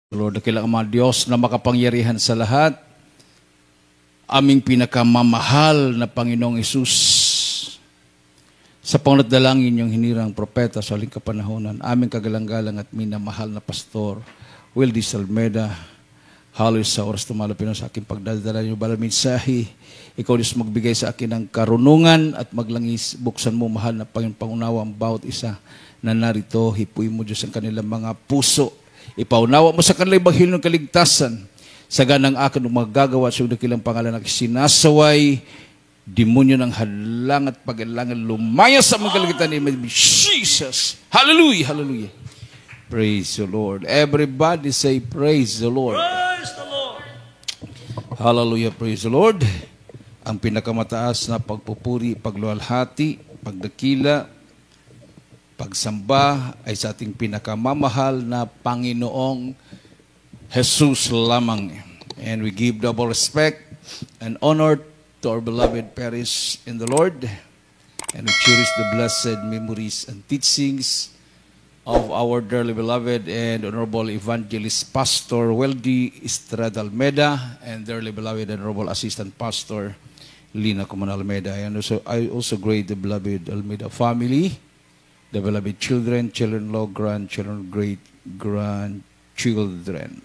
Lord, dakilang mga Diyos na makapangyarihan sa lahat, aming pinakamamahal na Panginoong Hesus, sa pangnatdalangin yung hinirang propeta sa aling kapanahonan, aming kagalang-galang at minamahal na Pastor Wildy Salmeda, halos sa oras tumalapin sa aking pagdadala niyo balang mensahe. Ikaw Diyos magbigay sa akin ng karunungan at maglangis, buksan mo mahal na Panginoon pangunawa ang bawat isa na narito. Hipuin mo Diyos ang kanilang mga puso. Ipaunawa mo sa kanilang baghil ng kaligtasan. Sa ganang akin ng magagawa sa dakilang pangalan na sinasaway, demonyo ng hadlang at pag-alangan lumaya sa mga kaligitan ni Jesus. Hallelujah, hallelujah. Praise the Lord. Everybody say praise the Lord. Praise the Lord. Hallelujah, praise the Lord. Ang pinakamataas na pagpupuri, pagluwalhati, pagdakila, pagsamba ay sa ating pinakamamahal na Panginoong Jesus lamang. And we give double respect and honor to our beloved parents in the Lord. And we cherish the blessed memories and teachings of our dearly beloved and honorable evangelist Pastor Wildy Estrada Almeda and dearly beloved and honorable assistant pastor Lina Coman Almeda. And also, I also greet the beloved Almeda family, the beloved children, children-in-law, grandchildren, great-grandchildren.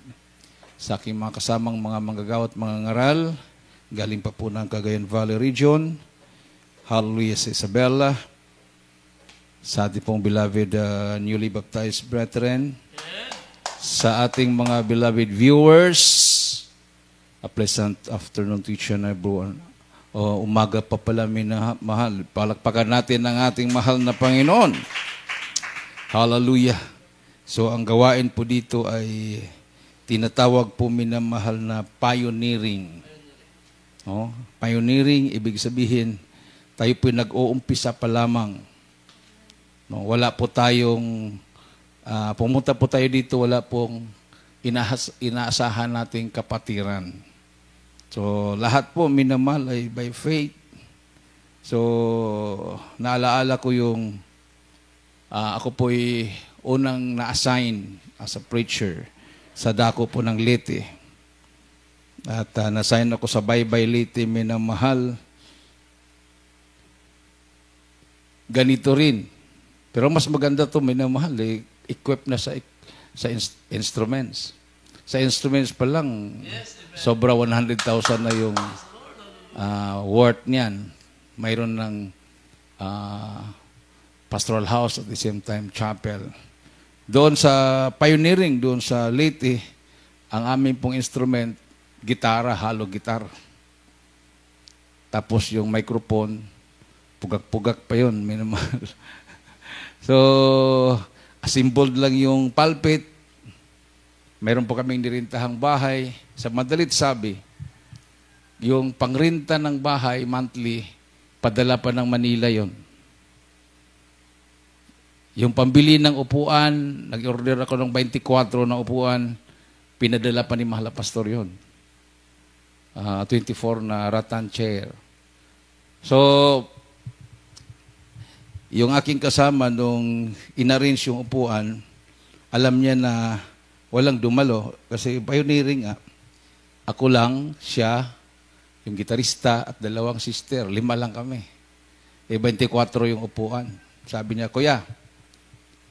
Sa aking mga kasamang mga manggagawa at mga ngaral, galing pa po ng Cagayan Valley Region, hallelujah sa Isabela, sa ating pong beloved newly baptized brethren, sa ating mga beloved viewers, a pleasant afternoon to each and everyone. Umaga pa pala mahal. Palakpakan natin ang ating mahal na Panginoon. Hallelujah. So ang gawain po dito ay tinatawag po minamahal na pioneering. Pioneering, ibig sabihin, tayo po nag-uumpisa pa lamang. Wala po tayong, pumunta po tayo dito, wala pong inaasahan nating kapatiran. So, lahat po minamahal ay by faith. So, naalaala ko yung, ako po ay unang na-assign as a preacher sa dako po ng Leyte. At na-assign ako sa Baybay Leyte, minamahal. Ganito rin. Pero mas maganda to minamahal, equipped na sa instruments. Sa instruments pa lang, sobra 100,000 na yung worth niyan. Mayroon ng pastoral house at the same time chapel. Doon sa pioneering, doon sa Leyte, ang aming pong instrument, gitara, hollow guitar. Tapos yung microphone, pugak-pugak pa yun, minamahal. So, assembled lang yung pulpit. Mayroon po kaming nirintahang bahay. Sa madalit sabi, yung pangrinta ng bahay monthly, padala pa ng Manila yon. Yung pambili ng upuan, nag-order ako ng 24 na upuan, pinadala pa ni Mahal Pastor yon. 24 na rattan chair. So, yung aking kasama nung inarrange yung upuan, alam niya na walang dumalo kasi pioneering nga. Ako lang, siya, yung gitarista at dalawang sister. 5 lang kami. 24 yung upuan. Sabi niya, Kuya,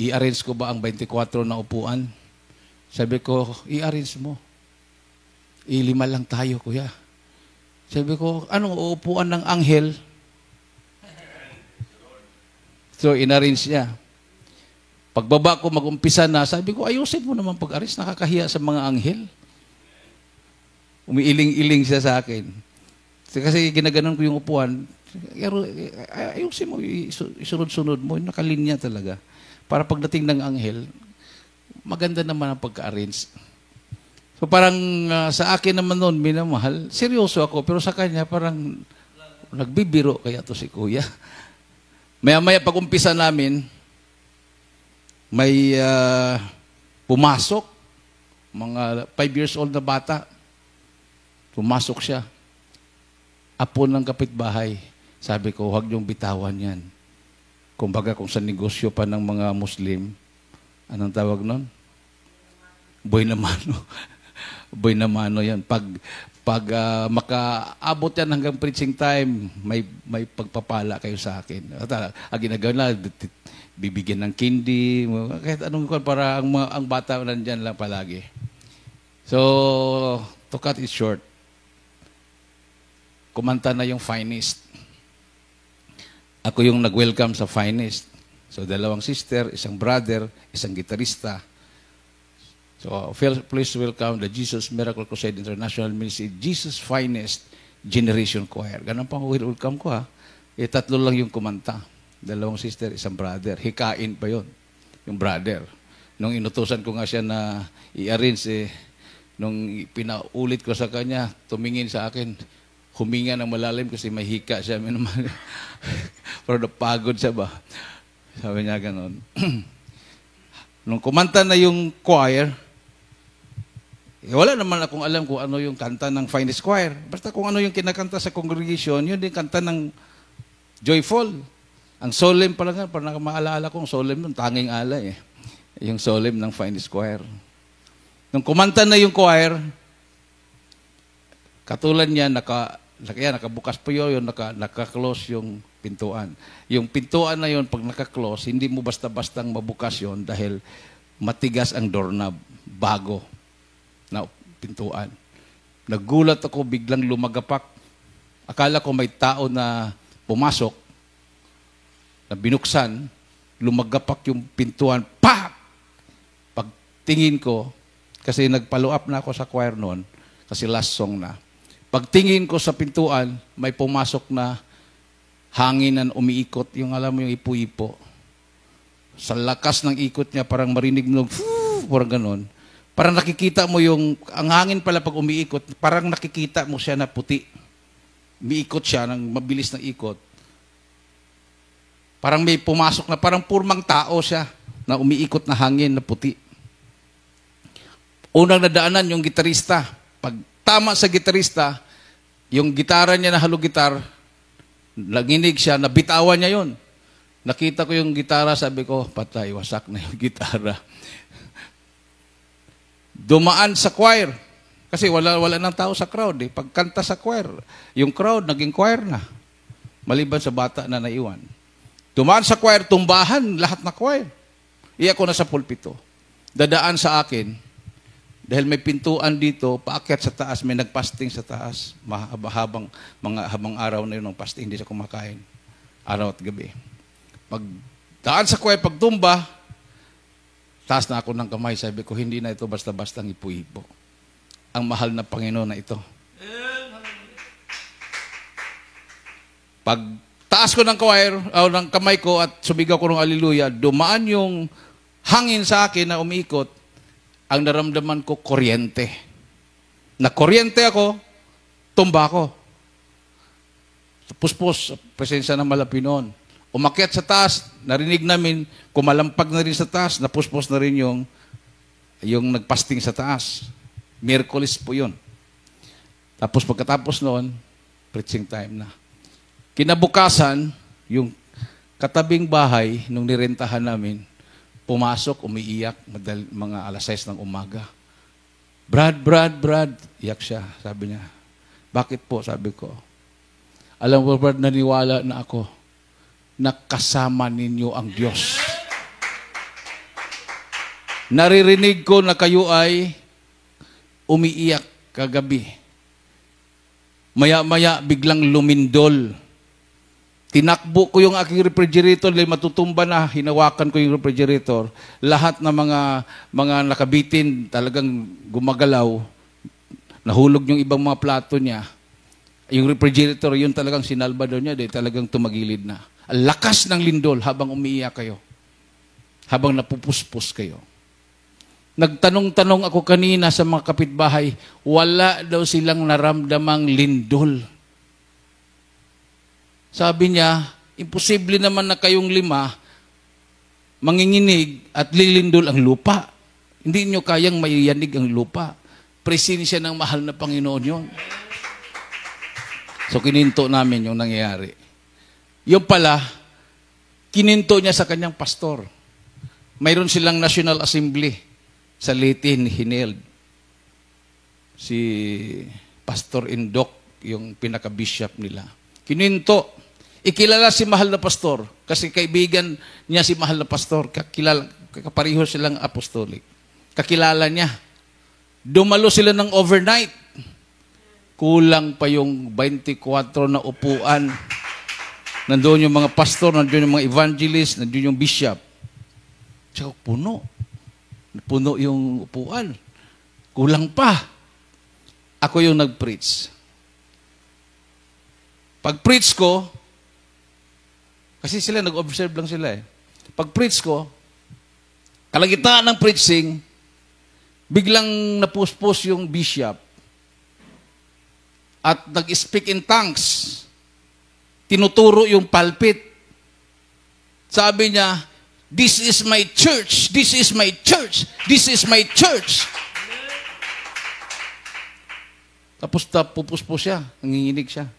i-arrange ko ba ang 24 na upuan? Sabi ko, i-arrange mo. 5 lang tayo, Kuya. Sabi ko, anong upuan ng anghel? So, in-arrange niya. Pagbaba ko, mag-umpisa na, sabi ko, ayusin mo naman pag-arrange, nakakahiya sa mga anghel. Umiiling-iling siya sa akin. Kasi ginaganon ko yung upuan, ayusin mo, isunod-sunod mo, nakalinya talaga. Para pagdating ng anghel, maganda naman ang pagka-arrange. So parang sa akin naman noon, minamahal, seryoso ako, pero sa kanya parang nagbibiro kaya to si Kuya. Maya-maya pag-umpisa namin, may pumasok, mga 5 years old na bata. Pumasok siya. Apo ng kapitbahay. Sabi ko, huwag niyong bitawan yan. Kumbaga kung sa negosyo pa ng mga Muslim, anong tawag nun? Boy na mano. Boy na mano yan. Pag makaabot yan hanggang preaching time, may pagpapala kayo sa akin. Ang ginagawa na, bibigyan ng candy, kahit anong para ang bata nandyan lang palagi. So, to cut it short, kumanta na yung Finest. Ako yung nag-welcome sa Finest. So, 2 sister, 1 brother, 1 gitarista. So, please welcome the Jesus Miracle Crusade International Ministry, Jesus Finest Generation Choir. Ganun pang welcome ko ha. 3 lang yung kumanta. 2 sister, 1 brother. Hikain pa yon yung brother. Nung inutusan ko nga siya na i-arrange, nung pinaulit ko sa kanya, tumingin sa akin, huminga ng malalim kasi may hika siya. Pero napagod siya ba? Sabi niya ganon. Nung kumanta na yung choir, wala naman akong alam kung ano yung kanta ng Finest Choir. Basta kung ano yung kinakanta sa congregation, yun din kanta ng Joyful. Ang solemn pala nga, parang maalala kong solemn nun, tanging ala eh. Yung solemn ng Finest Choir. Nung kumanta na yung choir, katulad niya, nakabukas po yun, naka-close yung pintuan. Yung pintuan na yun, pag naka-close, hindi mo basta-bastang mabukas yun dahil matigas ang doorknob, bago na pintuan. Nagulat ako, biglang lumagapak. Akala ko may tao na pumasok, na binuksan, lumagapak yung pintuan, pak! Pagtingin ko, kasi nag-follow up na ako sa choir noon, kasi last song na. Pagtingin ko sa pintuan, may pumasok na hanginan umiikot, yung alam mo yung ipo-ipo. Sa lakas ng ikot niya, parang marinig mo, parang ganon. Parang nakikita mo yung, ang hangin pala pag umiikot, parang nakikita mo siya na puti. Umiikot siya ng mabilis na ikot. Parang may pumasok na, parang purmang tao siya, na umiikot na hangin na puti. Unang nadaanan yung gitarista. Pag tama sa gitarista, yung gitara niya na halo gitar, naginig siya, nabitawan niya yon. Nakita ko yung gitara, sabi ko, patay, wasak na yung gitara. Dumaan sa choir. Kasi wala nang tao sa crowd. Eh. Pagkanta sa choir, yung crowd naging choir na. Maliban sa bata na naiwan. Dumaan sa choir, tumbahan, lahat na choir. Iya ko na sa pulpito. Dadaan sa akin, dahil may pintuan dito, paakyat sa taas, may nagpasting sa taas. Habang araw na yun ng pasting, hindi siya kumakain. Araw at gabi. Pagdaan sa choir, pagtumba, taas na ako ng kamay, sabi ko, hindi na ito basta-bastang ipo-ipo. Ang mahal na Panginoon na ito. Pag taas ko ng choir, ng kamay ko at sumigaw ko ng haleluya, dumaan yung hangin sa akin na umiikot, ang naramdaman ko, kuryente. Na-kuryente ako, tumba ako. Puspos, presensya ng Malapinon. Umakyat sa taas, narinig namin, kumalampag na rin sa taas, napuspos na rin yung nagpasting sa taas. Miyerkules po yun. Tapos pagkatapos noon, preaching time na. Kinabukasan, yung katabing bahay, nung nirentahan namin, pumasok, umiiyak, mga alas 6 ng umaga. Brad, iyak siya, sabi niya. Bakit po, sabi ko. Alam mo, Brad, naniwala na ako na kasama ninyo ang Diyos. Naririnig ko na kayo ay umiiyak kagabi. Maya-maya biglang lumindol. Tinakbo ko yung aking refrigerator, matutumba na, hinawakan ko yung refrigerator. Lahat ng mga nakabitin, talagang gumagalaw. Nahulog yung ibang mga plato niya. Yung refrigerator, yun talagang sinalba daw niya, dahil talagang tumagilid na. Ang lakas ng lindol habang umiiyak kayo. Habang napupuspos kayo. Nagtanong-tanong ako kanina sa mga kapitbahay, wala daw silang naramdamang lindol. Sabi niya, imposible naman na kayong 5 manginginig at lilindol ang lupa. Hindi nyo kayang maiyanig ang lupa. Presensya ng mahal na Panginoon yun. So kininto namin yung nangyayari. Yung pala, kininto niya sa kanyang pastor. Mayroon silang National Assembly. sa Litin, Hineld. Si Pastor Indok, yung pinaka-bishop nila. Kininto. Ikilala si mahal na pastor. Kasi kaibigan niya si mahal na pastor. Kapareho silang apostolic. Kakilala niya. Dumalo sila ng overnight. Kulang pa yung 24 na upuan. Nandoon yung mga pastor, nandoon yung mga evangelist, nandoon yung bishop. Tsaka puno. Puno yung upuan. Kulang pa. Ako yung nag-preach. Pag-preach ko, kasi sila, nag-observe lang sila eh. Pag-preach ko, kalagitnaan ng preaching, biglang napuspos yung bishop at nag-speak in tongues. Tinuturo yung pulpit. Sabi niya, "This is my church, this is my church, this is my church." Tapos pupuspos siya, nanginginig siya.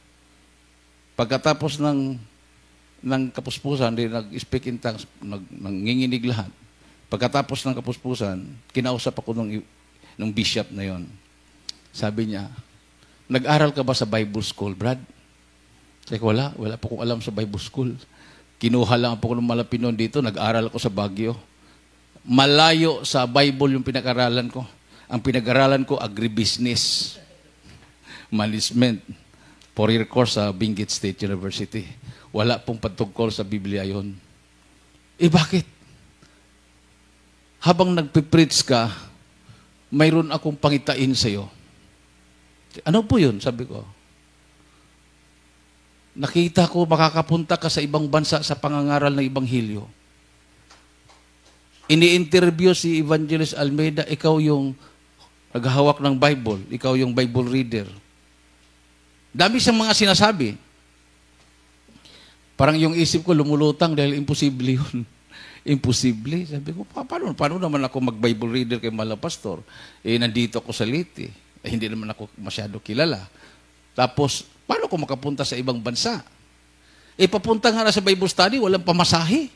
Pagkatapos ng kapuspusan, nag-speak in tongues, nanginginig lahat. Pagkatapos ng kapuspusan, kinausap ako nung bishop na yon. Sabi niya, "Nag-aral ka ba sa Bible school, Brad?" Sabi ko, wala pa akong alam sa Bible school. Kinuha lang ako ng Malapinon dito, nag-aral ako sa Baguio. Malayo sa Bible yung pinag-aralan ko. Ang pinag-aralan ko, agribusiness, management, 4-year course sa Benguet State University. Wala pong patungkol sa Biblia yon. Bakit? Habang nagpipreach ka, mayroon akong pangitain sa'yo. Ano po yun? Sabi ko. Nakita ko, makakapunta ka sa ibang bansa sa pangangaral ng Ibanghilyo. Ini-interview si Evangelist Almeida, ikaw yung naghahawak ng Bible, ikaw yung Bible reader. Dami siyang mga sinasabi. Parang yung isip ko lumulutang dahil imposible yun. Imposible. Sabi ko, paano naman ako mag-Bible reader kay Mala Pastor? Nandito ako sa Liti. Hindi naman ako masyado kilala. Tapos, paano ko makapunta sa ibang bansa? Papunta nga na sa Bible study, walang pamasahe.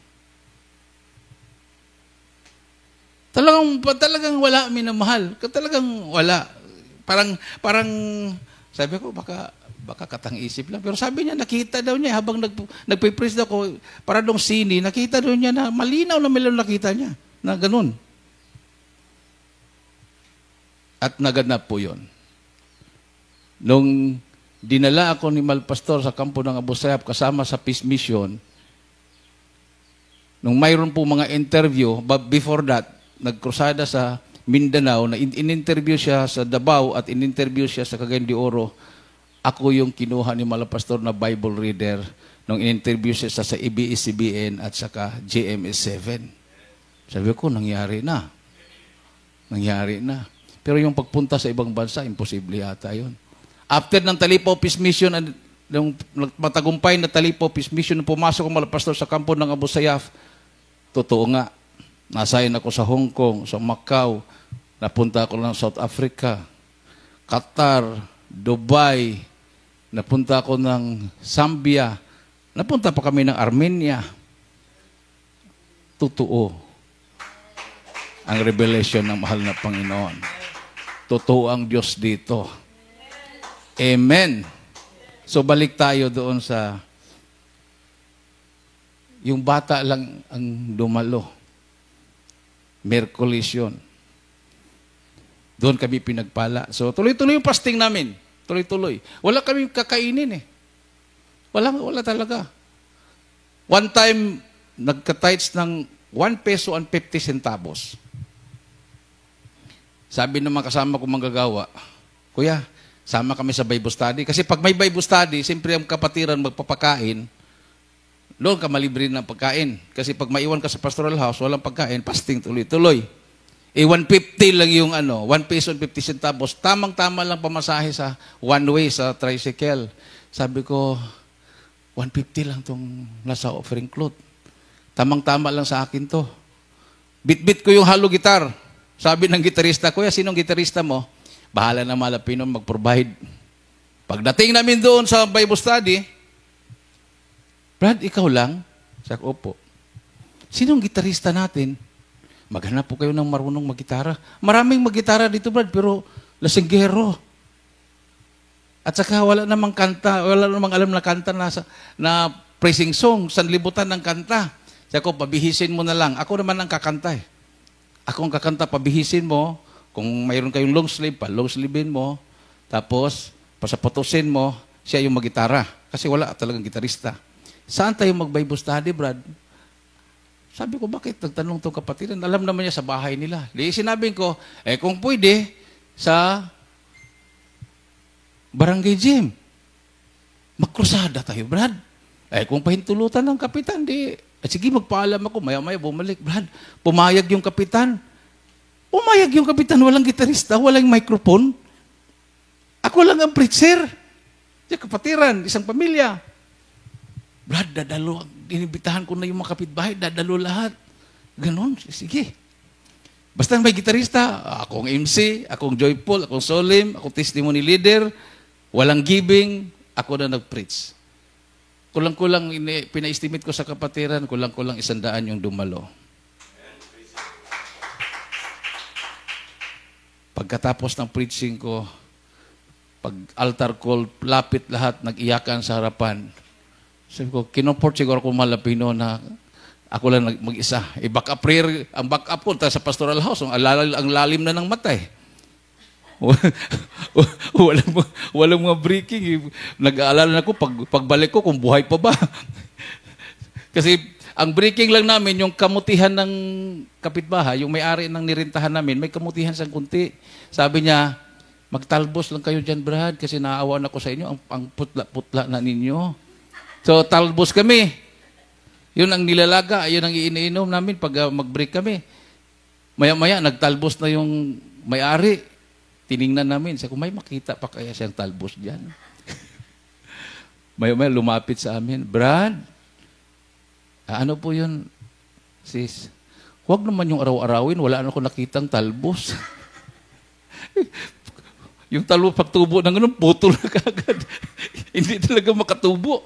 Talagang wala, minamahal. Talagang wala. Parang sabi ko, baka katang-isip lang. Pero sabi niya, nakita daw niya, habang nagpipreach ako, para dong sini, nakita daw niya na malinaw na nakita niya, na ganun. At naganap po yun. Nung dinala ako ni Malpastor sa kampo ng Abu Sayyaf kasama sa Peace Mission, nung mayroon po mga interview, but before that, nagkrusada sa Mindanao, na in-interview siya sa Davao at in-interview siya sa Cagayan de Oro. Ako yung kinuha ni Malapastor na Bible reader nung in-interview siya sa ABS-CBN at saka GMS7. Sabi ko, nangyari na. Nangyari na. Pero yung pagpunta sa ibang bansa, imposible yata yun. After ng Talipaw Peace Mission, yung matagumpay na Talipaw Peace Mission, pumasok ang Malapastor sa kampo ng Abu Sayyaf, totoo nga. Nasayin ako sa Hong Kong, sa Macau, napunta ako ng South Africa, Qatar, Dubai, napunta ako ng Zambia, napunta pa kami ng Armenia. Totoo ang revelation ng mahal na Panginoon. Totoo ang Diyos dito. Amen. So balik tayo doon sa yung bata lang ang dumalo. Miyerkules yun. Doon kami pinagpala. So, tuloy-tuloy yung fasting namin. Tuloy-tuloy. Wala kami kakainin eh. Wala talaga. One time, nagka-tithes ng 1 peso and 50 centavos. Sabi ng mga kasama ko manggagawa, "Kuya, sama kami sa Bible study." Kasi pag may Bible study, siyempre ang kapatiran magpapakain, doon ka malibre ng pagkain. Kasi pag maiwan ka sa pastoral house, walang pagkain, fasting tuloy-tuloy. 150 lang yung 1 peso and 50 centavos. Tamang-tama lang pamasahe sa one way sa tricycle. Sabi ko, 150 lang itong nasa offering cloth. Tamang-tama lang sa akin to. Bit-bit ko yung halo gitar. Sabi ng gitarista, "Kuya, sinong gitarista mo?" "Bahala na Malapinon mag-provide." Pagdating namin doon sa Bible study, "Brad, ikaw lang?" Sabi ko, "Opo." "Sinong gitarista natin?" Maghanap po kayo ng marunong maggitara. Maraming maggitara dito, Brad, pero lasinggero. At saka wala namang kanta, wala namang alam na kanta na praising song, sanlibutan ng kanta. Sabi ko, pabihisin mo na lang. Ako naman ang kakanta eh. Ako ang kakanta, pabihisin mo. Kung mayroon kayong long sleeve, long sleevein mo. Tapos, pasapotusin mo, siya yung maggitara. Kasi wala talagang gitarista. Saan tayo mag-Bible study, Brad? Sabi ko, bakit? Nagtanong itong kapatiran. Alam naman niya sa bahay nila. Di sinabi ko, kung pwede, sa barangay gym. Magkrusada tayo, Brad. Kung pahintulutan ng kapitan, sige, magpaalam ako. Maya-maya bumalik, Brad. Pumayag yung kapitan. Pumayag yung kapitan. Walang gitarista, walang microphone. Ako lang ang preacher. Yung kapatiran, isang pamilya. Brad, dadalo. Inibitahan ko na yung mga kapitbahay. Dadalo lahat. Ganon. Sige. Basta may gitarista, akong MC, akong joyful, akong solemn, akong testimony leader, walang giving, ako na nag-preach. Kulang-kulang, pina-estimate ko sa kapatiran, kulang-kulang 100 yung dumalo. Pagkatapos ng preaching ko, pag altar call, lapit lahat, nag-iyakan sa harapan. Sabi ko, kinoport siguro ako Malapino na ako lang mag-isa. Back-up prayer, ang back-up ko sa pastoral house, ang lalim na ng matay. walang mga breaking. Nag-aalala na ako, pagbalik ko, kung buhay pa ba. Kasi ang breaking lang namin, yung kamutihan ng kapitbahay, yung may-ari ng nirintahan namin, may kamutihan sa kunti. Sabi niya, magtalbos lang kayo dyan, Brad, kasi naaawan ako sa inyo, ang putla-putla na ninyo. So, talbos kami. Yun ang nilalaga, yun ang iniinom namin pag mag-break kami. Maya-maya, nagtalbos na yung may-ari. Tiningnan namin. Sabi ko, may makita pa kaya siyang talbos dyan? Maya-maya, lumapit sa amin. Brad, ano po yun, sis? Huwag naman yung araw-arawin, wala na ako nakitang talbos. Yung talbos, pagtubo ng ganun, putol na kagad. Hindi talaga makatubo.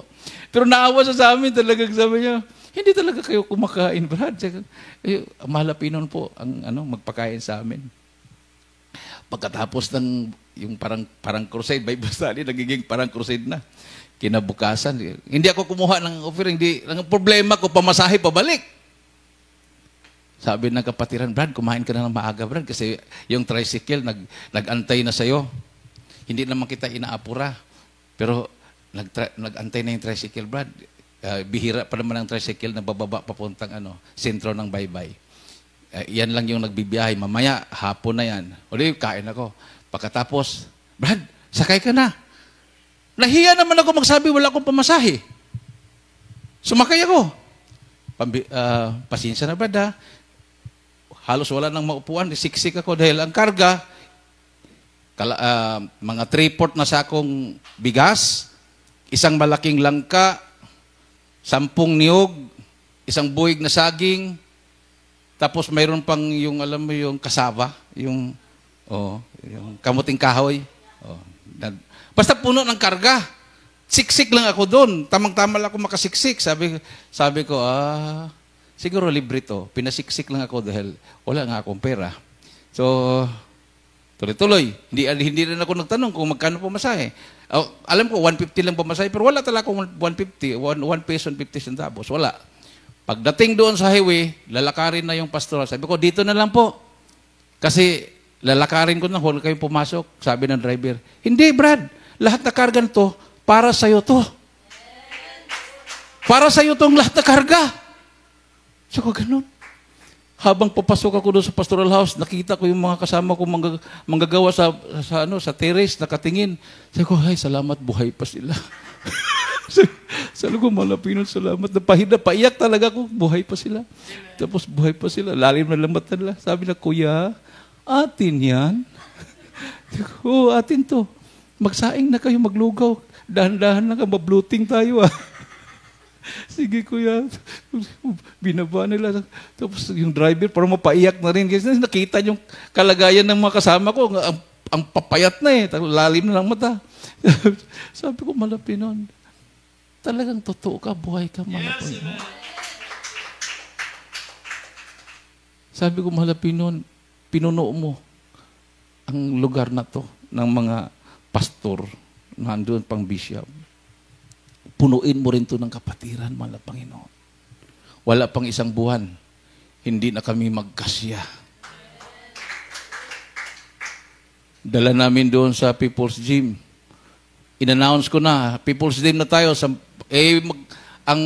Pero naawa sa amin talaga, sabi niya, hindi talaga kayo kumakain, Brad. Malapinon po ang magpakain sa amin. Pagkatapos ng yung parang crusade, Bible study, nagiging parang crusade na. Kinabukasan, hindi ako kumuha ng offering, ang problema ko, pamasahe pabalik. Sabi ng kapatiran, Brad, kumain ka na ng maaga, Brad, kasi yung tricycle nag-antay na sa'yo. Hindi naman kita inaapura. Pero nag-antay na yung tricycle, Brad. Bihira pa naman ang tricycle na bababa papuntang sentro ng baybay. Yan lang yung nagbibiyahe. Mamaya, hapon na yan. O di, kain ako. Pagkatapos, Brad, sakay ka na. Nahiya naman ako magsabi, wala akong pamasahe. Sumakay ako. Pasensya na, Brad, ha? Halos wala nang maupuan. Siksik ako dahil ang karga, mga 3/4 na sakong bigas, isang malaking langka, 10 niyog, isang buhig na saging, tapos mayroon pang yung, alam mo, yung kasaba, yung kamuting kahoy. Basta puno ng karga. Siksik lang ako doon. Tamang-tama lang ako makasiksik. Sabi ko, siguro libre to. Pinasiksik lang ako dahil wala nga akong pera. So, tuloy-tuloy. Hindi rin ako nagtanong kung magkano pamasahe. Alam ko, 150 lang pamasahe, pero wala talaga akong 150, 1 peso and 50 centavos. Wala. Pagdating doon sa highway, lalakarin na yung pastoral. Sabi ko, dito na lang po. Kasi lalakarin ko na, huwag kayo pumasok. Sabi ng driver, hindi, Brad. Lahat na karga nito, para sa'yo to. Para sa'yo tong lahat na karga. So, ganun. Habang papasok ako doon sa pastoral house, nakita ko yung mga kasama ko manggagawa sa terrace, nakatingin. Sabi ko, ay, salamat, buhay pa sila. Sabi ko, Malapinon, salamat. Paiyak talaga ako, buhay pa sila. Tapos buhay pa sila. Lalim na lambat na nila. Sabi na, Kuya, atin yan. Oo, atin to. Magsaing na kayo, maglugaw. Dahan-dahan lang ka, mabluting tayo Sige, Kuya. Binaba nila. Tapos yung driver, parang mapaiyak na rin. Kasi nakita yung kalagayan ng mga kasama ko. Ang papayat na lalim na lang mata. Sabi ko, Malapinon, talagang totoo ka, buhay ka, Malapinon. Sabi ko, mahal na pinuno mo ang lugar na to ng mga pastor, nandun pang bishop. Punuin mo rin to ng kapatiran, mahal na Panginoon. Wala pang isang buwan, hindi na kami magkasya. Dala namin doon sa People's Gym. In-announce ko na, People's Gym na tayo. Ang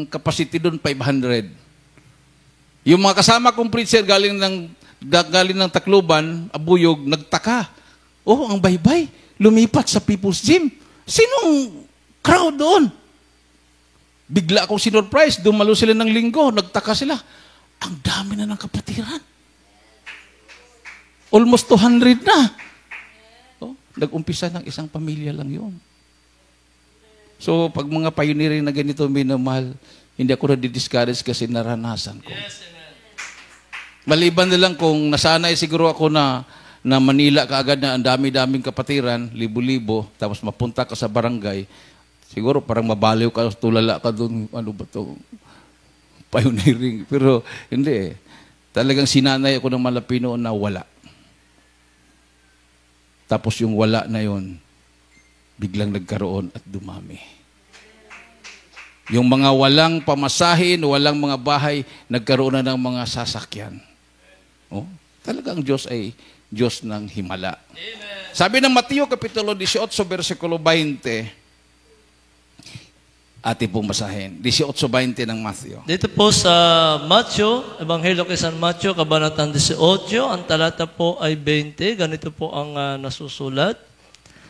capacity doon, 500. Yung mga kasama kong preacher galing ng Tacloban, Abuyog, nagtaka. Oh, ang baybay, lumipat sa People's Gym. Sinong crowd doon? Bigla akong sinurprise, dumalo sila ng linggo, nagtaka sila. Ang dami na ng kapatiran. Almost 200 na. Oh, nag-umpisa ng isang pamilya lang yun. So, pag mga pioneering na ganito, minamahal, hindi ako na-discourage kasi naranasan ko. Maliban na lang kung nasanay siguro ako na Manila kaagad na ang dami-daming kapatiran, libo-libo, tapos mapunta ka sa barangay, siguro parang mabaliw ka, tulala ka doon, ano ba ito, pioneering. Pero hindi eh. Talagang sinanay ako ng Malapino na wala. Tapos yung wala na yon, biglang nagkaroon at dumami. Yung mga walang pamasahin, walang mga bahay, nagkaroon na ng mga sasakyan. Oh, talagang Diyos ay Diyos ng himala. Amen. Sabi ng Mateo Kapitulo 18, versikulo 20, ating pong basahin. 18:20 ng Matthew. Dito po sa Matthew, Ebanghelyo kay San Matthew, Kabanatang 18, ang talata po ay 20. Ganito po ang nasusulat.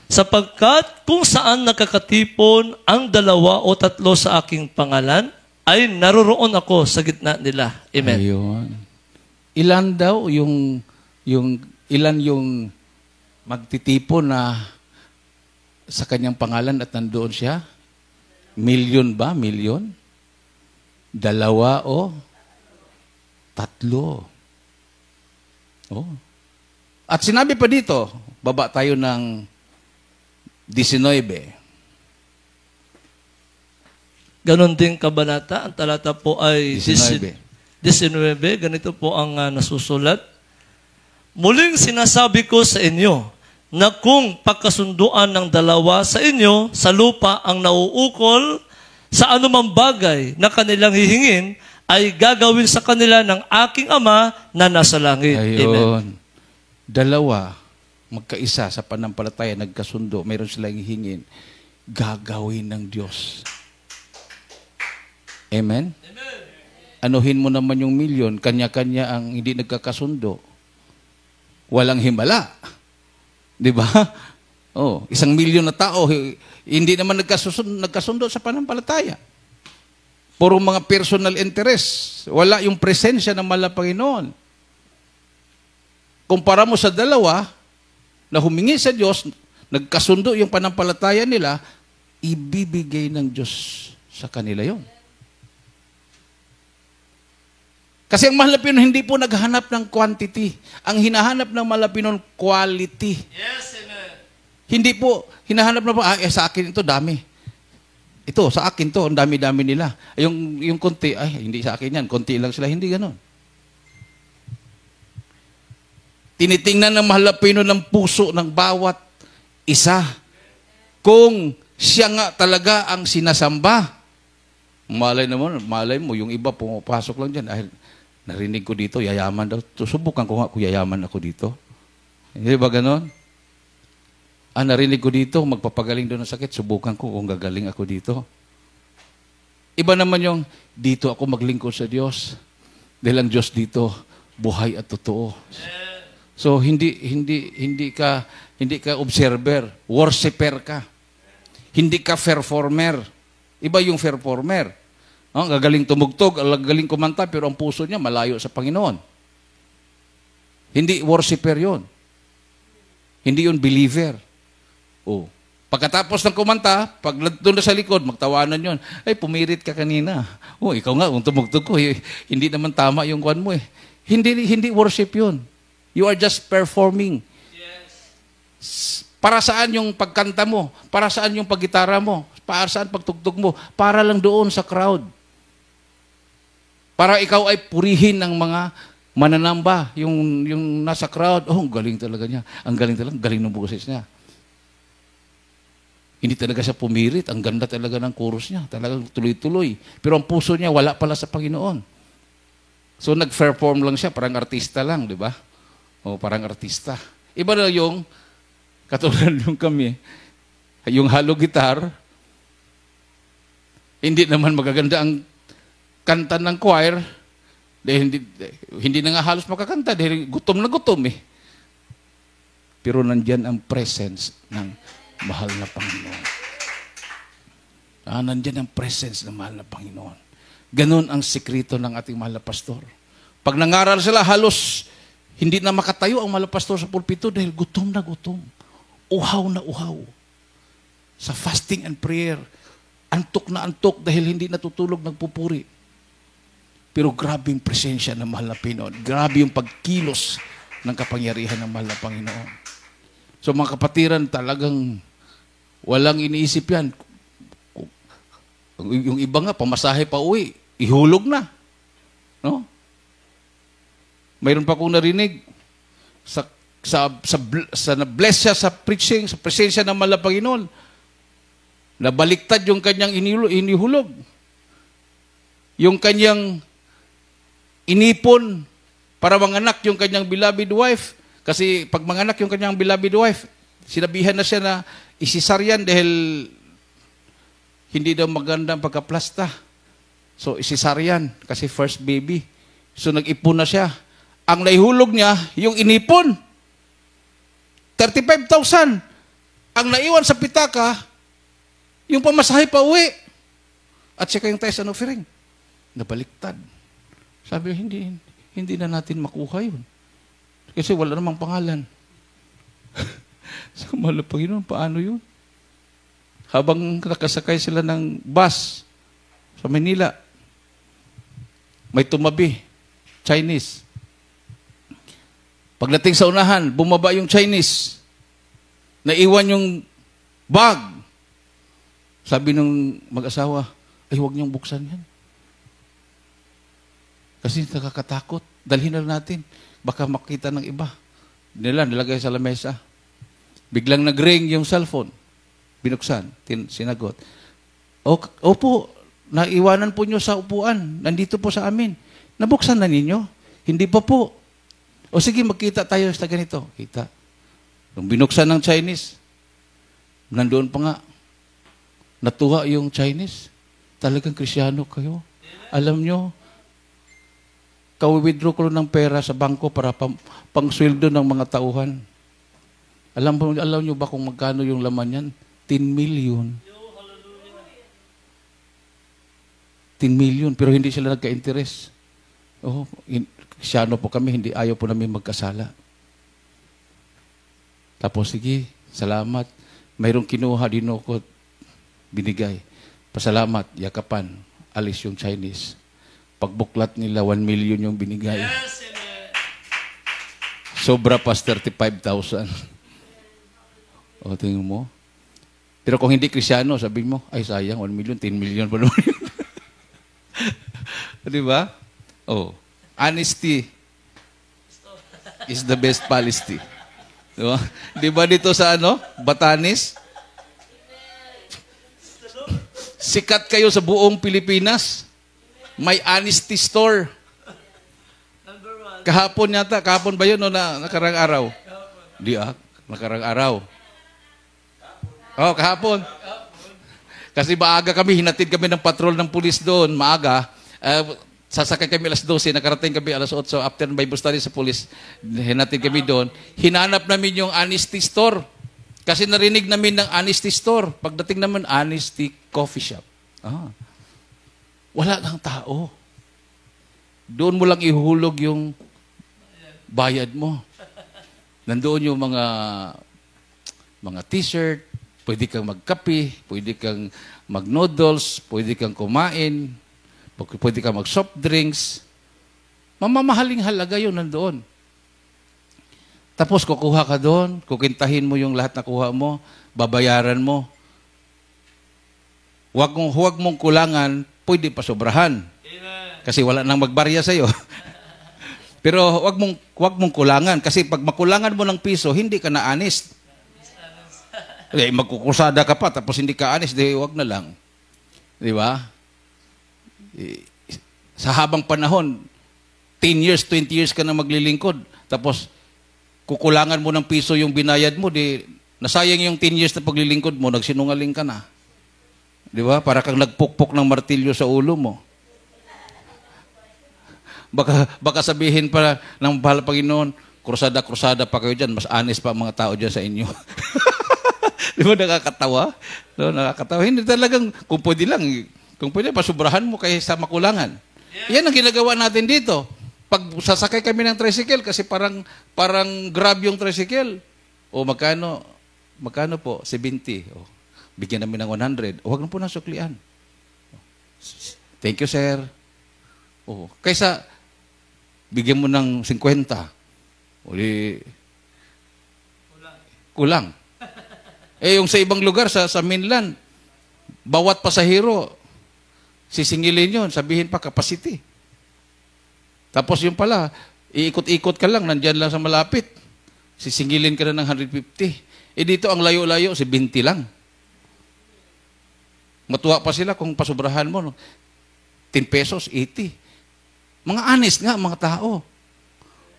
Sapagkat kung saan nakakatipon ang 2 o 3 sa aking pangalan, ay naroroon ako sa gitna nila. Amen. Ayun. Ilan daw ilan yung magtitipon na sa kanyang pangalan at nandoon siya? Milyon ba? Milyon? 2 o 3. Oh. At sinabi pa dito, baba tayo ng 19. Ganon din kabanata, ang talata po ay 19. Ganito po ang nasusulat. Muling sinasabi ko sa inyo, na kung pagkasunduan ng 2 sa inyo sa lupa ang nauukol sa anumang bagay na kanilang hihingin, ay gagawin sa kanila ng aking Ama na nasa langit. Ayun. Amen. 2, magkaisa sa panampalataya, nagkasundo, mayroon silang hihingin, gagawin ng Diyos. Amen? Amen. Anuhin mo naman yung milyon, kanya-kanya ang hindi nagkakasundo. Walang himala. Di ba? Oh, 1 milyon na tao, hindi naman nagkasundo sa panampalataya. Puro mga personal interest. Wala yung presensya ng mahal na Panginoon. Kumpara mo sa 2 na humingi sa Diyos, nagkasundo yung panampalataya nila, ibibigay ng Diyos sa kanila yon. Kasi ang mahal na Pinoon hindi po naghahanap ng quantity. Ang hinahanap ng mahal na Pinoon, quality. Yes, amen. Hindi po, hinahanap na po, sa akin ito, dami. Ito, sa akin to, ang dami-dami nila. Yung konti, hindi sa akin yan, konti lang sila, hindi ganon. Tinitingnan ng mahal na Pinoon ng puso ng bawat isa. Kung siya nga talaga ang sinasamba, malay mo, yung iba pumapasok lang dyan. Dahil narinig ko dito, yayaman daw. Subukan ko nga kung yayaman ako dito. Hindi ba ganon? Narinig ko dito, magpapagaling doon ng sakit. Subukan ko kung gagaling ako dito. Iba naman yung, dito ako maglingkod sa Diyos. Dahil ang Diyos dito, buhay at totoo. So, hindi ka observer, worshiper ka. Hindi ka performer. Iba yung performer. Gagaling tumugtog, gagaling kumanta, pero ang puso niya malayo sa Panginoon. Hindi worshiper yun. Hindi yun believer. Oh. Pagkatapos ng kumanta, pag doon na sa likod, magtawanan yun. Ay, pumirit ka kanina. Oh, ikaw nga, kung tumugtog ko, hindi naman tama yung kwan mo eh. Hindi worship yun. You are just performing. Yes. Para saan yung pagkanta mo? Para saan yung paggitara mo? Para saan pagtugtog mo? Para lang doon sa crowd. Para ikaw ay purihin ng mga mananamba, yung nasa crowd, ang galing talaga niya. Ang galing ng boses niya. Hindi talaga siya pumirit. Ang ganda talaga ng chorus niya. Talagang tuloy-tuloy. Pero ang puso niya, wala pala sa Panginoon. So, nag-perform lang siya. Parang artista lang, di ba? O, parang artista. Iba na yung, katulad yung kami, yung halo guitar, hindi naman magaganda ang kanta ng choir, dahil hindi na nga halos makakanta dahil gutom na gutom eh. Pero nandyan ang presence ng mahal na Panginoon. Nandyan ang presence ng mahal na Panginoon. Ganon ang sikreto ng ating mahal na pastor. Pag nangaral sila, halos hindi na makatayo ang mahal na pastor sa pulpito dahil gutom na gutom. Uhaw na uhaw. Sa fasting and prayer, antok na antok dahil hindi natutulog, nagpupuri. Pero grabe yung presensya ng mahal na Panginoon. Grabe yung pagkilos ng kapangyarihan ng mahal na Panginoon. So mga kapatiran, talagang walang iniisip yan. Yung iba nga, pamasahe pa uwi, ihulog na. No? Mayroon pa akong narinig, na-bless siya sa preaching, sa presensya ng mahal na Panginoon. Nabaliktad yung kanyang inihulog. Yung kanyang inipon para manganak yung kanyang beloved wife. Kasi pag manganak yung kanyang beloved wife, sinabihan na siya na isisaryan dahil hindi daw magandang pagkaplasta. So isisaryan kasi first baby. So nag-ipon na siya. Ang naihulog niya, yung inipon. 35,000. Ang naiwan sa pitaka, yung pamasahe pa uwi. At saka yung tithes and offering. Nabaliktad. Sabi, hindi na natin makuha yun. Kasi wala namang pangalan. Sa mahal na Panginoon, paano yun? Habang nakasakay sila ng bus sa Manila, may tumabi, Chinese. Pagdating sa unahan, bumaba yung Chinese. Naiwan yung bag. Sabi ng mag-asawa, ay huwag niyong buksan yan. Kasi nakakatakot. Dalhin na natin. Baka makita ng iba. Nilagay sa lamesa. Biglang nag-ring yung cellphone. Binuksan. Sinagot. Opo, naiwanan po nyo sa upuan. Nandito po sa amin. Nabuksan na ninyo? Hindi pa po. O sige, magkita tayo sa ganito. Kita. Nung binuksan ng Chinese, nandoon pa nga, natuwa yung Chinese. Talagang Krisyano kayo. Alam nyo, kawi-withdraw ko ng pera sa bangko para pang-sweldo ng mga tauhan. Alam nyo ba kung magkano yung laman yan? 10 million. 10 million, pero hindi sila nagka-interest. Oh, Krisyano po kami, hindi ayaw po namin magkasala. Tapos, sige, salamat. Mayroong kinuha din ako, binigay. Pasalamat, yakapan, alis yung Chinese. Pagbuklat nila, 1 million yung binigay. Yes, sobra pas 35,000. O, tingin mo. Pero kung hindi Krisyano, sabihin mo, ay sayang, 1 million, 10 million pa naman yun. Di ba? Oh, honesty is the best policy. Diba? Di ba dito sa Batanes? Sikat kayo sa buong Pilipinas. May honesty store. Kahapon yata. Kahapon ba yun o nakarang araw? Di nakarang araw. Oh, kahapon. Kasi maaga kami, hinatid kami ng patrol ng pulis doon, maaga. Sasakay kami alas 12, nakarating kami alas 8. After Bible study sa pulis, hinatid kami doon. Hinanap namin yung honesty store. Kasi narinig namin ng honesty store. Pagdating naman, honesty coffee shop. Wala kang tao. Doon mo lang ihulog yung bayad mo. Nandoon yung mga t-shirt, pwede kang magkape, pwede kang mag-noodles, pwede kang kumain, pwede kang mag-soft drinks. Mamamahaling halaga yun nandoon. Tapos kukuha ka doon, kukintahin mo yung lahat na kuha mo, babayaran mo. Huwag mong kulangan, pwede pa sobrahan. Kasi wala nang magbarya sa'yo. Pero wag mong kulangan. Kasi pag makulangan mo ng piso, hindi ka na honest. Magkukusada ka pa, tapos hindi ka honest, wag na lang. Di ba? Sa habang panahon, 10 years, 20 years ka na maglilingkod, tapos kukulangan mo ng piso yung binayad mo, nasayang yung 10 years na paglilingkod mo, nagsinungaling ka na. Di ba? Para kang nagpukpok ng martilyo sa ulo mo. Baka sabihin pa ng mahal na Panginoon, krusada pa kayo dyan, mas honest pa ang mga tao dyan sa inyo. Di ba nakakatawa? No, nakakatawa. Hindi talagang, kung pwede, pasubrahan mo kaysa makulangan. Yan ang ginagawa natin dito. Pag sasakay kami ng tricycle, kasi parang grab yung tricycle. O magkano po? 70. O, bigyan namin ng 100. O, huwag na po na suklian. Thank you, sir. O, kaysa, bigyan mo ng 50. O, kulang. Yung sa ibang lugar, sa mainland, bawat pasahero, sisingilin yun, sabihin pa capacity. Tapos yung pala, iikot-ikot ka lang, nandyan lang sa malapit. Sisingilin ka na ng 150. Dito ang layo-layo, 20 lang. Matuwa pa sila kung pasubrahan mo. 10 pesos, 80. Mga honest nga, mga tao.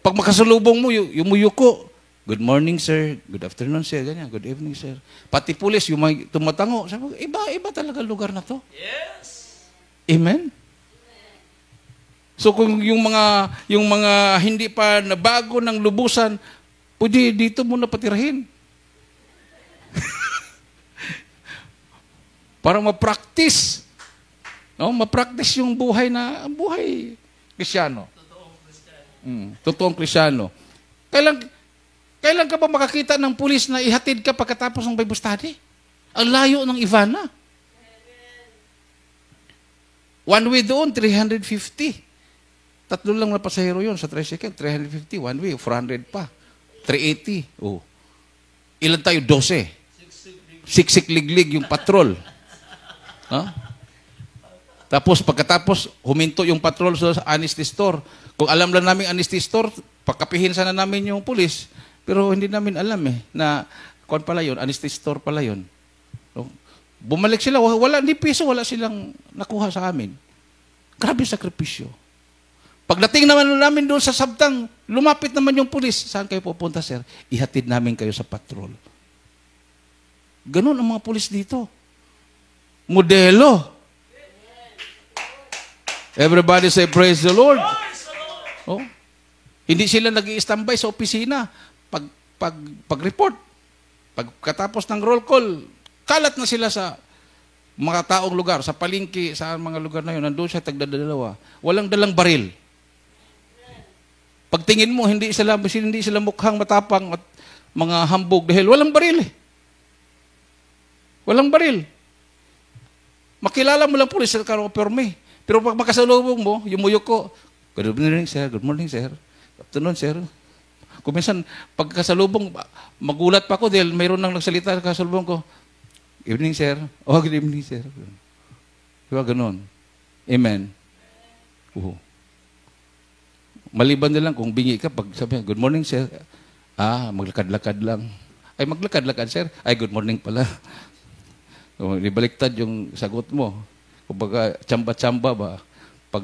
Pag makasalubong mo, yumuyuko. Good morning, sir. Good afternoon, sir. Ganyan. Good evening, sir. Pati pulis, yung may tumatango. Sabi ko, iba talaga lugar na to. Yes. Amen? So kung yung mga hindi pa nabago ng lubusan, pwede dito muna patirahin. Para ma-practice. No? Ma-practice yung buhay Kristyano. Totoong Kristyano. Kailan ka ba makakita ng pulis na ihatid ka pagkatapos ng Bible study? Ang layo ng Ivana. One way doon, 350. 3 lang na pasahero yun sa tricycle. 350, one way, 400 pa. 380. Oh. Ilan tayo? 12. Siksik-liglig yung patrol. Huh? Tapos, pagkatapos, huminto yung patrol sa honesty store. Kung alam lang namin honesty store, pagkapihin sana namin yung pulis. Pero hindi namin alam na kung pala yun, honesty store pala yun. So, bumalik sila, ni piso, wala silang nakuha sa amin. Grabe sakripisyo. Pagdating naman namin doon sa sabtang, lumapit naman yung pulis. Saan kayo pupunta, sir? Ihatid namin kayo sa patrol. Ganun ang mga pulis dito. Modelo. Everybody say, praise the Lord. Oh. Hindi sila nag-i-standby sa opisina. Pag-report. Pagkatapos ng roll call, kalat na sila sa mga taong lugar, sa palengke, sa mga lugar na yun. Nandun siya, tagdadalawa. Walang dalang baril. Pagtingin mo, hindi sila mukhang matapang at mga hambog dahil walang baril. Walang baril. Makilala mo lang pulis sa karoperme. Pero pag makasalubong mo, yumuyok ko, good morning, sir. Good morning, sir. Good afternoon, sir. Kung minsan, pagkasalubong, magulat pa ako dahil mayroon nang nagsalita sa kasalubong ko. Evening, sir. Oh, good evening, sir. Diba, ganun. Amen. Maliban na lang kung bingi ka, pag sabi, good morning, sir. Maglakad-lakad lang. Ay, maglakad-lakad, sir. Ay, good morning pala. Ibaliktad yung sagot mo. Kumbaga, tsamba-tsamba ba? Pag,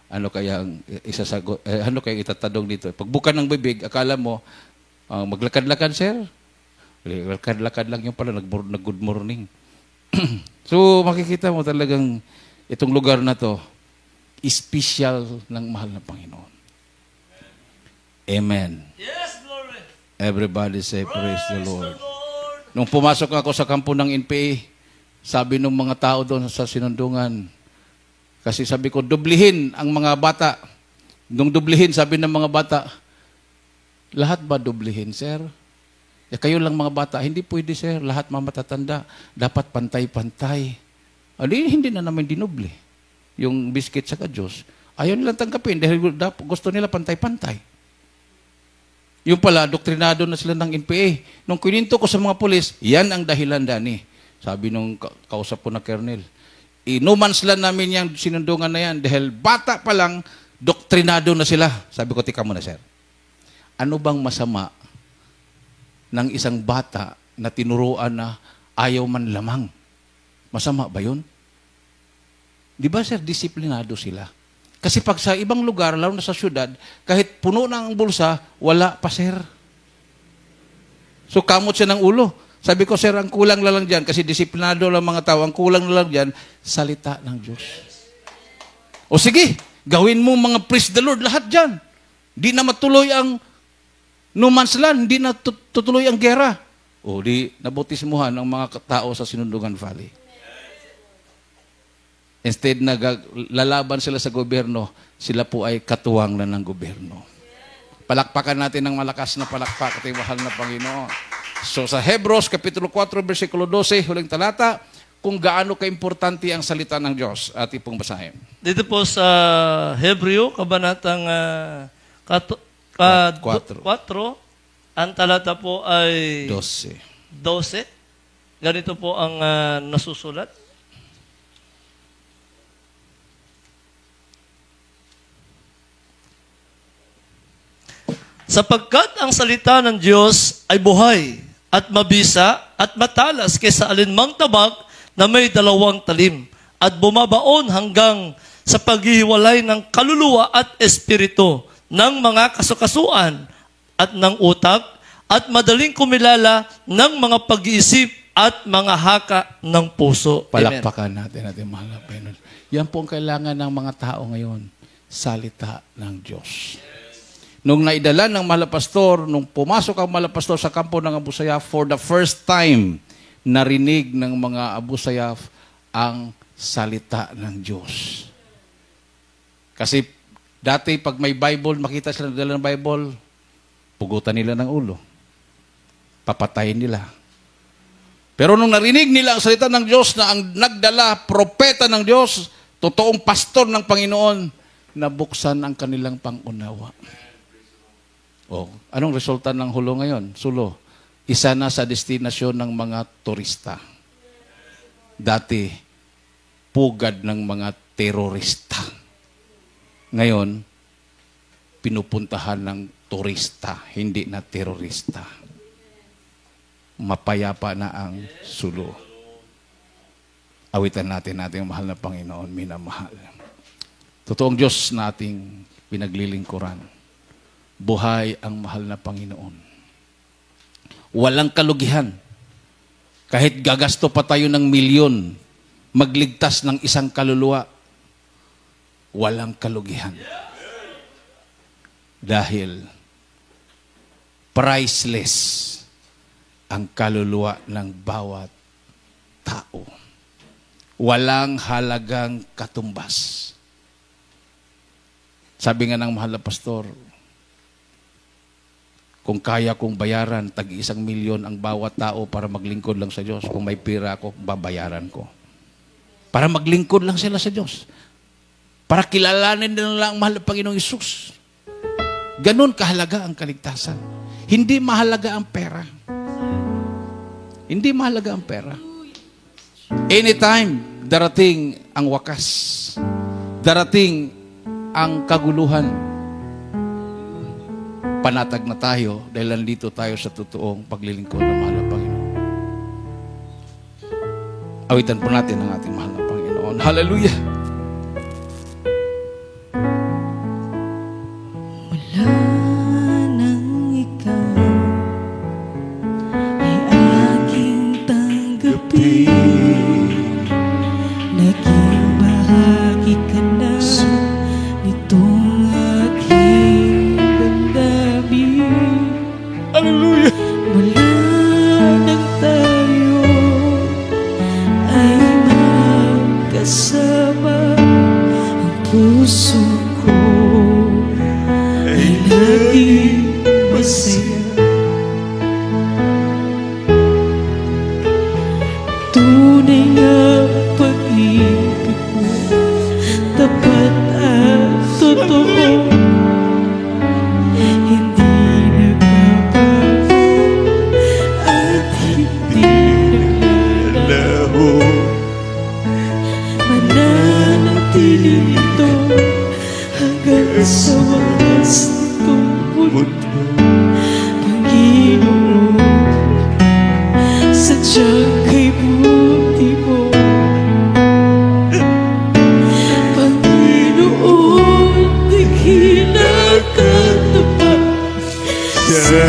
ano kaya isasagot, ano kaya itatadong dito? Pagbuka ng bibig, akala mo, maglakad-lakad, sir. Lakad-lakad lang yung pala, nag-good morning. So, makikita mo talagang itong lugar na to, special ng mahal na Panginoon. Amen. Yes, glory. Everybody say, praise the Lord. Nung pumasok ako sa kampo ng NPA, sabi ng mga tao doon sa sinundungan, kasi sabi ko, dublihin ang mga bata. Nung dublihin, sabi ng mga bata, lahat ba dublihin, sir? Kayo lang mga bata, hindi pwede, sir. Lahat mga matatanda, dapat pantay-pantay. Hindi na namin dinubli. Yung biscuit sa Diyos. Ayaw nilang tanggapin dahil gusto nila pantay-pantay. Yung pala, doktrinado na sila ng NPA. Nung kininto ko sa mga pulis, yan ang dahilan, Dani. Sabi nung kausap ko na Colonel, inumans lang namin yung sinundungan na yan dahil bata pa lang, Doktrinado na sila. Sabi ko, tika muna, sir. Ano bang masama ng isang bata na tinuruan na ayaw man lamang? Masama ba yun? Di ba, sir, disiplinado sila? Kasi pag sa ibang lugar, lalo na sa syudad, kahit puno na ang bulsa, wala pa, sir. So, kamot siya ng ulo. Sabi ko, sir, ang kulang na lang dyan, kasi disiplinado lang mga tao, ang kulang na lang dyan, salita ng Diyos. O sige, gawin mo mga praise the Lord, lahat dyan. Di na matuloy ang no man's land, di na tutuloy ang gera. O di nabutismuhan ang mga tao sa Sinundugan Valley. Instead na lalaban sila sa gobyerno, sila po ay katuwang na ng gobyerno. Palakpakan natin ng malakas na palakpak at mahal na Panginoon. So sa Hebrews, Kapitulo 4, versikulo 12, huling talata, kung gaano kaimportante ang salita ng Diyos. Ating pong basahin. Dito po sa Hebreo, kabanatang 4, ang talata po ay 12. Ganito po ang nasusulat. Sapagkat ang salita ng Diyos ay buhay at mabisa at matalas kaysa alinmang tabak na may 2 talim at bumabaon hanggang sa paghihiwalay ng kaluluwa at espiritu ng mga kasukasuan at ng utak at madaling kumilala ng mga pag-iisip at mga haka ng puso. Palakpakan natin mahal na Panginoon. Yan po ang kailangan ng mga tao ngayon. Salita ng Diyos. Nung naidala ng mahal na pastor, nung pumasok ang mahal na pastor sa kampo ng Abu Sayyaf, for the first time, narinig ng mga Abu Sayyaf ang salita ng Diyos. Kasi dati, pag may Bible, makita sila nagdala ng Bible, pugutan nila ng ulo. Papatayin nila. Pero nung narinig nila ang salita ng Diyos na ang nagdala, propeta ng Diyos, totoong pastor ng Panginoon, nabuksan ang kanilang pangunawa. O, anong resulta ng hulo ngayon? Sulo. Isa na sa destinasyon ng mga turista. Dati, pugad ng mga terorista. Ngayon, pinupuntahan ng turista, hindi na terorista. Mapayapa na ang sulo. Awitan natin ating mahal na Panginoon, minamahal. Totoong Diyos na ating pinaglilingkuran. Buhay ang mahal na Panginoon. Walang kalugihan. Kahit gagasto pa tayo ng milyon, magligtas ng isang kaluluwa, walang kalugihan. Dahil priceless ang kaluluwa ng bawat tao. Walang halagang katumbas. Sabi nga ng mahal na pastor, kung kaya kong bayaran, tag-1 milyon ang bawat tao para maglingkod lang sa Diyos. Kung may pira ako, babayaran ko. Para maglingkod lang sila sa Diyos. Para kilalanin nila ang mahal na Panginoong Hesus. Ganon kahalaga ang kaligtasan. Hindi mahalaga ang pera. Hindi mahalaga ang pera. Anytime, darating ang wakas. Darating ang kaguluhan. Panatag na tayo dahil nandito tayo sa totoong paglilingkod ng mahal na Panginoon. Awitan po natin ang ating mahal na Panginoon. Hallelujah! Mananatili ito hanggang sadyang kay buti mo. Panginoon, dakila ka na ba sa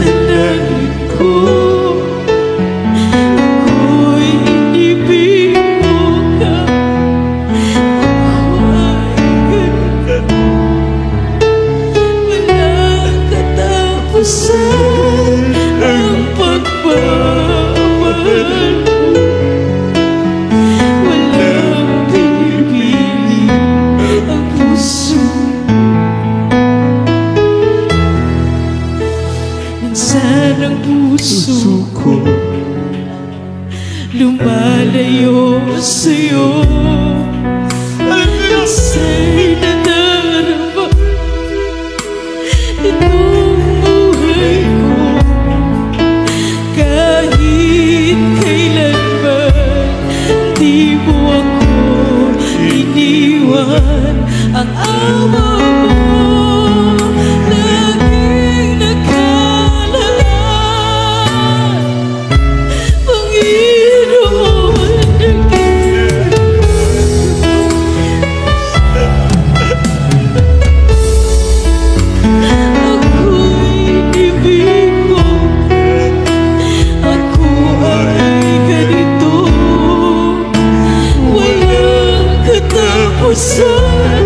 dalangin ko? Ako'y inibig mo ka, ako ay ganun. Walang katapusan ang pagmamahal mo. Walang pinipili ang puso. Minsan ang puso ko lumalayo sa'yo. Minsa'y nadarama itong buhay ko. Kahit kailanman di mo ako iniwan. Ang ama mo laging nakalaan. Panginoon, ako'y inibig mo. Ako ay ganito. Walang katapusan.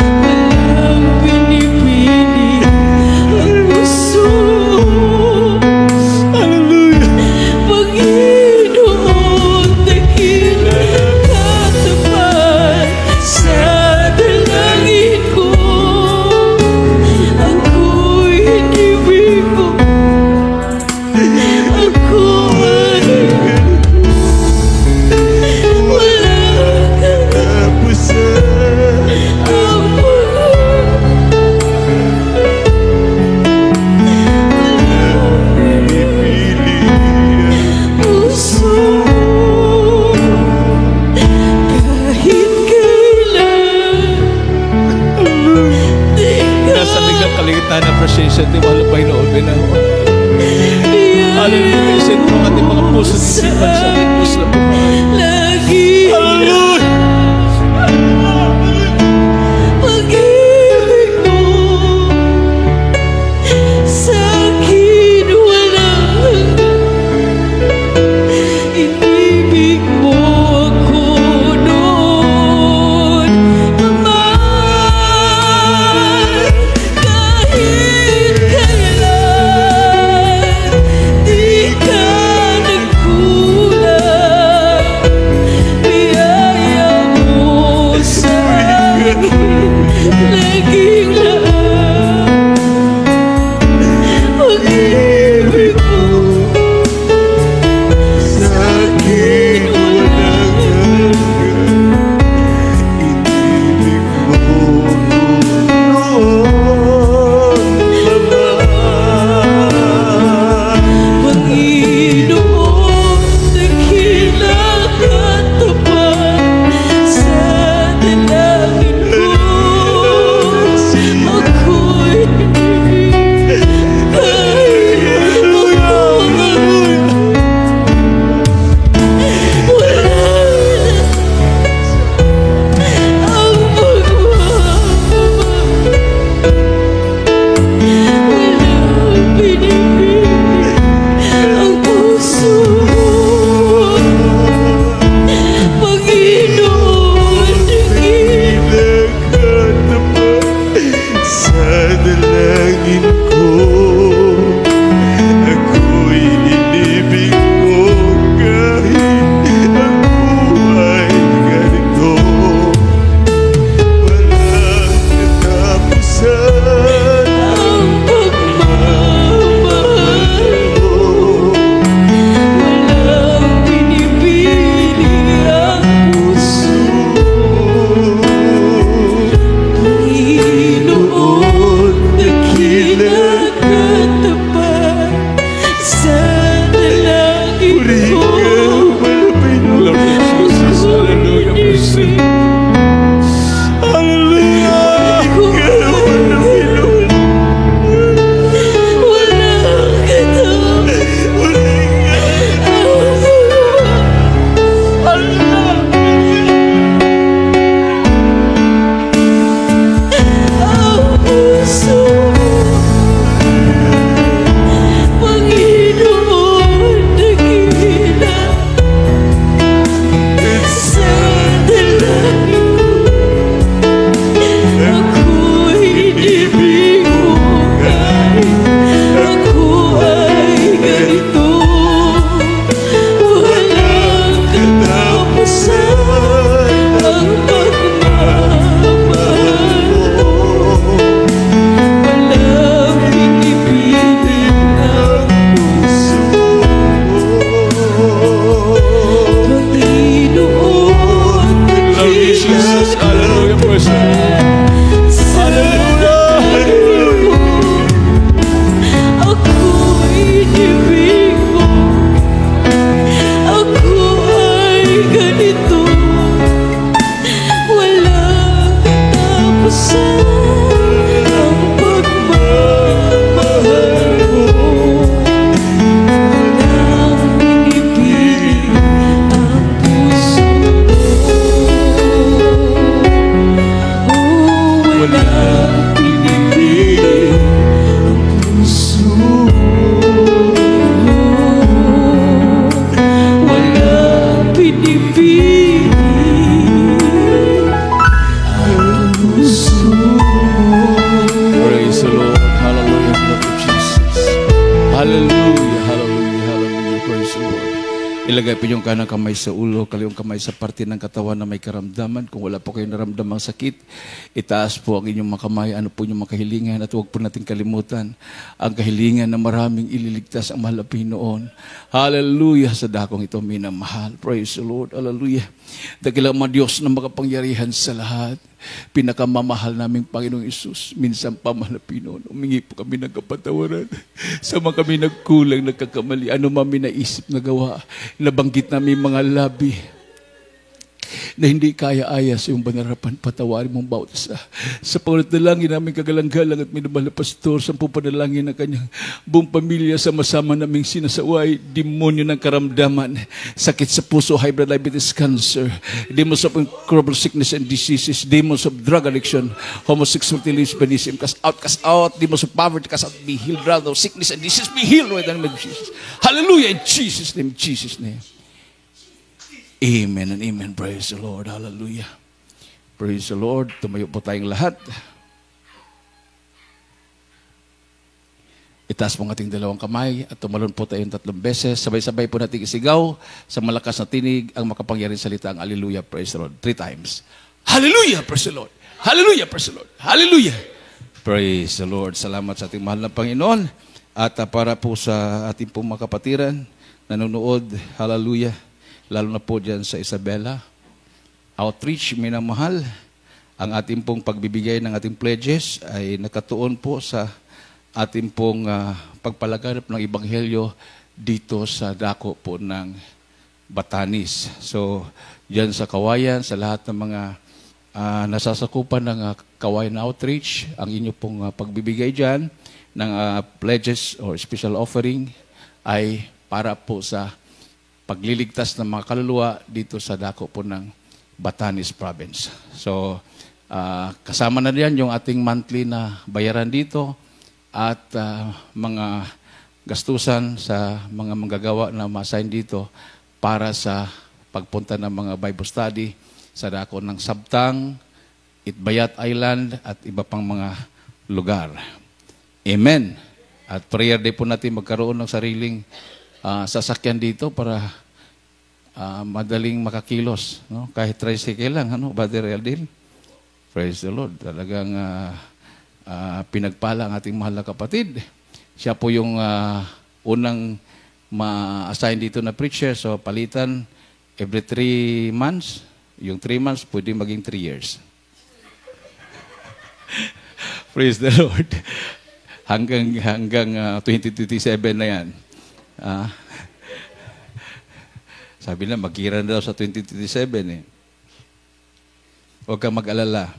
Walang pinipili ang puso. Panginoon, dakila ka tapat sa dalangin ko. Ako'y inibig mo. Ako ay walang katapusan ang puso. Kahit kailan di ka Nasa biglang kalingitan na presensya at mahal pa inoon binawa. Hallelujah. Sentro ang ating mga puso at isipan sa ating puso na buhay. lagi pag-ibig mo sa akin walang hanggan. Inibig mo ako noon, Ama. Kahit kailan di ka nagkulang. Biyaya mo sa akin laging lahat. Pag-ibig mo sa akin walang hanggan. Inibig mo noon, Panginoon, dakila ka tapat sa dalangin ko. Ako'y inibig kahit ako ang pagmamahal. Walang pinipili ang puso. Panginoon, dakila sa dalangin ko. Ako'y inibig mo kahit ako ay ganito. Walang katapusan ang pagmamahal mo. Walang pinipili ang puso. Panginoon, dakila ka Ilagay po yung kanang kamay sa ulo, kaliwang kamay sa parte ng katawan na may karamdaman. Kung wala po kayong naramdamang sakit, itaas po ang inyong mga kamay. Ano po yung mga kahilingan? At huwag po natin kalimutan ang kahilingan na maraming ililigtas ang mahal na Pinoon. Hallelujah sa dakong ito, minamahal. Praise the Lord. Hallelujah. Dakilang mga Diyos na makapangyarihan sa lahat. Pinakamamahal naming Panginoong Isus, minsan pa mahal na Pinoon, umingi po kami ng kapatawaran sa mga kami nagkulang, nagkakamali, ano mami naisip na gawa, nabanggit namin mga labi na hindi kaya-aya sa iyong banarapan, patawarin mong bawat isa. Sa pangalalangin namin kagalang-galang at minamahal na pastor, sa panalangin ng kanyang buong pamilya, sama-sama naming sinasaway, demonyo ng karamdaman, sakit sa puso, high blood diabetes, cancer, demons of incurable sickness and diseases, demons of drug addiction, homosexuality, lesbianism, cast out, demons of poverty, cast out, be healed, rather, sickness and disease, be healed right in the name of Jesus. Hallelujah, in Jesus' name, Jesus' name. Amen and amen. Praise the Lord. Hallelujah. Praise the Lord. Tumayo po tayong lahat. Itaas po ang ating dalawang kamay at tumalon po tayong 3 beses. Sabay-sabay po natin isigaw sa malakas na tinig ang makapangyarihang salita ang Hallelujah. Praise the Lord. 3 times. Hallelujah. Praise the Lord. Hallelujah. Praise the Lord. Hallelujah. Praise the Lord. Salamat sa ating mahal na Panginoon. At para po sa ating pong mga kapatiran, nanonood, hallelujah. Lalo na po dyan sa Isabela Outreach, minamahal, ang ating pong pagbibigay ng ating pledges ay nakatuon po sa ating pong pagpalaganap ng Ebanghelyo dito sa dako po ng Batanes. So, dyan sa Kawayan, sa lahat ng mga nasasakupan ng Kawayan Outreach, ang inyo pong pagbibigay dyan ng pledges or special offering ay para po sa pagliligtas ng mga kaluluwa dito sa dako po ng Batanes Province. So, kasama na diyan yung ating monthly na bayaran dito at mga gastusan sa mga manggagawa na ma-assign dito para sa pagpunta ng mga Bible study sa dako ng Sabtang, Itbayat Island at iba pang mga lugar. Amen. At prayer day po natin magkaroon ng sariling sasakyan dito para madaling makakilos, no? Kahit tricycle lang, ano, Brother Eldil? Praise the Lord. Talagang pinagpala ang ating mahal na kapatid. Siya po yung unang ma-assign dito na preacher, so palitan every 3 months. Yung 3 months, pwede maging 3 years. Praise the Lord. Hanggang 2027 na yan. Sabi na, mag-gira na daw sa 2027 eh. Huwag kang mag-alala.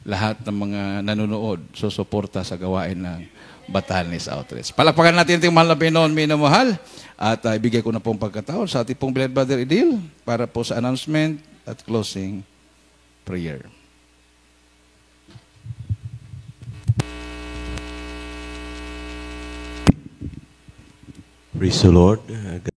Lahat ng mga nanonood, susuporta sa gawain ng Batanes Outreach. Palakpakan natin ang mahal na Pinoon, minamahal. At ibigay ko na pong pagkataon sa ating pong beloved Brother Edil para po sa announcement at closing prayer. Praise the Lord.